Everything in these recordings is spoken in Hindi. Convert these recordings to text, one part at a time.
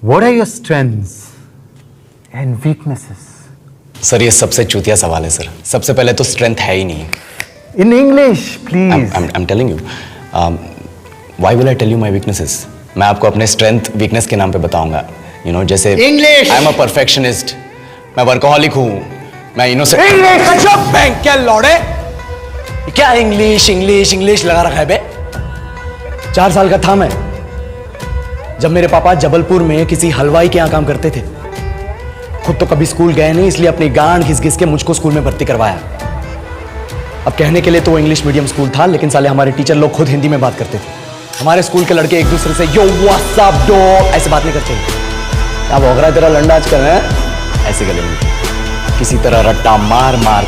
What are your strengths and weaknesses? Sir ये सबसे चूतिया सवाल है सर। सबसे पहले तो स्ट्रेंथ है ही नहीं। In English, please. I'm telling you. Why will I tell you my weaknesses? मैं आपको अपने स्ट्रेंथ वीकनेस के नाम पे बताऊंगा। You know, जैसे English. I'm a perfectionist. मैं वर्कोहॉलिक हूँ। मैं इनोसेंट। English. बैंक क्या लौड़े? क्या इंग्लिश इंग्लिश इंग्लिश लगा रखा है बे? 4 साल का था मैं जब मेरे पापा जबलपुर में किसी हलवाई के यहाँ काम करते थे। खुद तो कभी स्कूल गए नहीं, इसलिए अपनी गांड घिस घिस के मुझको स्कूल में भर्ती करवाया। अब कहने के लिए तो वो इंग्लिश मीडियम स्कूल था, लेकिन साले हमारे टीचर लोग खुद हिंदी में बात करते थे। हमारे स्कूल के लड़के एक दूसरे से यो व्हाट्स अप डो ऐसे बात नहीं करते। क्या भौंक रहा है तेरा लंडा आजकल है? ऐसे गले में किसी तरह रट्टा मार मार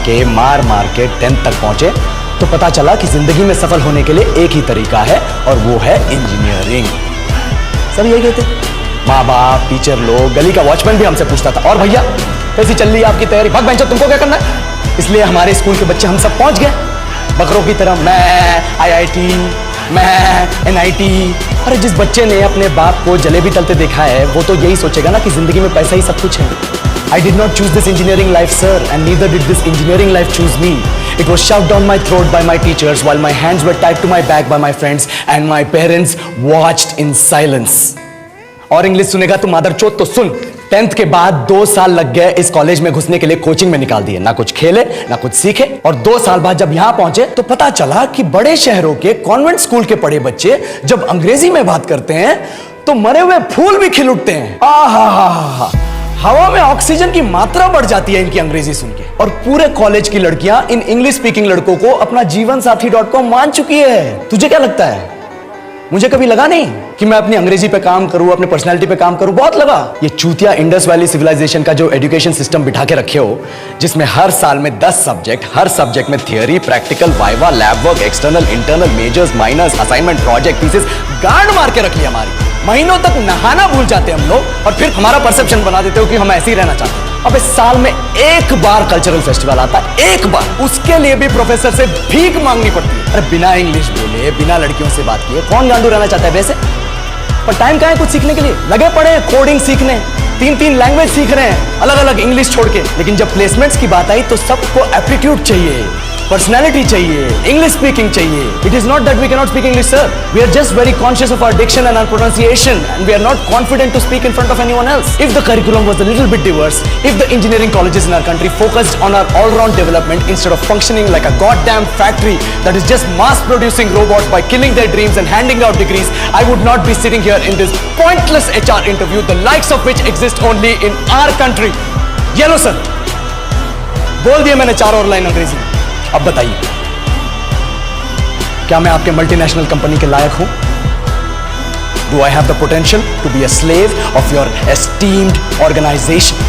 के 10th तक पहुंचे तो पता चला कि जिंदगी में सफल होने के लिए एक ही तरीका है और वो है इंजीनियरिंग। सब यही कहते, माँ बाप, टीचर लोग, गली का वॉचमैन भी हमसे पूछता था, और भैया कैसी चल रही है आपकी तैयारी? भाग बेंचो, तुमको क्या करना है? इसलिए हमारे स्कूल के बच्चे हम सब पहुंच गए बकरों की तरह। मैं IIT, मैं NIT। अरे जिस बच्चे ने अपने बाप को जलेबी तलते देखा है वो तो यही सोचेगा ना कि जिंदगी में पैसा ही सब कुछ है। I did not choose this engineering life, sir, and neither did this engineering life choose me. It was shoved down my throat by my teachers while my hands were tied to my back by my friends and my parents watched in silence. और इंग्लिश सुनेगा तो मादरचोद तो सुन। 10th के बाद 2 साल लग गए इस कॉलेज में घुसने के लिए, कोचिंग में निकाल दिए। ना कुछ खेले ना कुछ सीखे, और 2 साल बाद जब यहां पहुंचे तो पता चला कि बड़े शहरों के कॉन्वेंट स्कूल के पढ़े बच्चे जब अंग्रेजी में बात करते हैं तो मरे हुए फूल भी खिल उठते हैं। आहा, हवा में ऑक्सीजन की मात्रा बढ़ जाती है इनकी अंग्रेजी सुन के। और पूरे कॉलेज की लड़कियां इन इंग्लिश स्पीकिंग लड़कों को अपना जीवनसाथी.com मान चुकी है। तुझे क्या लगता है? मुझे कभी लगा नहीं कि मैं अपनी अंग्रेजी पे काम करूं, अपने पर्सनालिटी पे काम करूं। बहुत लगा। ये चूतिया इंडस वैली सिविलाइजेशन का जो एजुकेशन सिस्टम बिठा के रखे हो, जिसमें हर साल में 10 सब्जेक्ट, हर सब्जेक्ट में theory, practical, viva, lab work, external, internal, majors, minors, assignment, project, thesis, गांड मार के रख लिया हमारी। महीनों तक नहाना भूल जाते हम लोग और फिर हमारा परसेप्शन बना देते हो कि हम ऐसे ही रहना चाहते हैं। अब इस साल में एक बार कल्चरल फेस्टिवल आता है, एक बार, उसके लिए भी प्रोफेसर से भीख मांगनी पड़ती है। अरे बिना इंग्लिश बोले, बिना लड़कियों से बात किए कौन गांडू रहना चाहता है वैसे? पर टाइम कहाँ है कुछ सीखने के लिए? लगे पड़े हैं कोडिंग सीखने, 3 लैंग्वेज सीख रहे हैं अलग अलग इंग्लिश छोड़ के। लेकिन जब प्लेसमेंट्स की बात आई तो सबको एप्टीट्यूड चाहिए, पर्सनैलिटी चाहिए, इंग्लिश स्पीकिंग चाहिए। It is not that we cannot speak English, sir. We are just very conscious of our diction and our pronunciation and we are not confident to speak in front of anyone else. If the curriculum was a little bit diverse, if the engineering colleges in our country focused on our all-round development instead of functioning like a goddamn factory that is just mass producing robots by killing their dreams and handing out degrees, I would not be sitting here in this pointless HR interview, the likes of which exist only in our country. ये लो सर, बोल दिया मैंने 4 और लाइन अंग्रेजी में। अब बताइए, क्या मैं आपके मल्टीनेशनल कंपनी के लायक हूं? Do I have the potential to be a slave of your esteemed organization?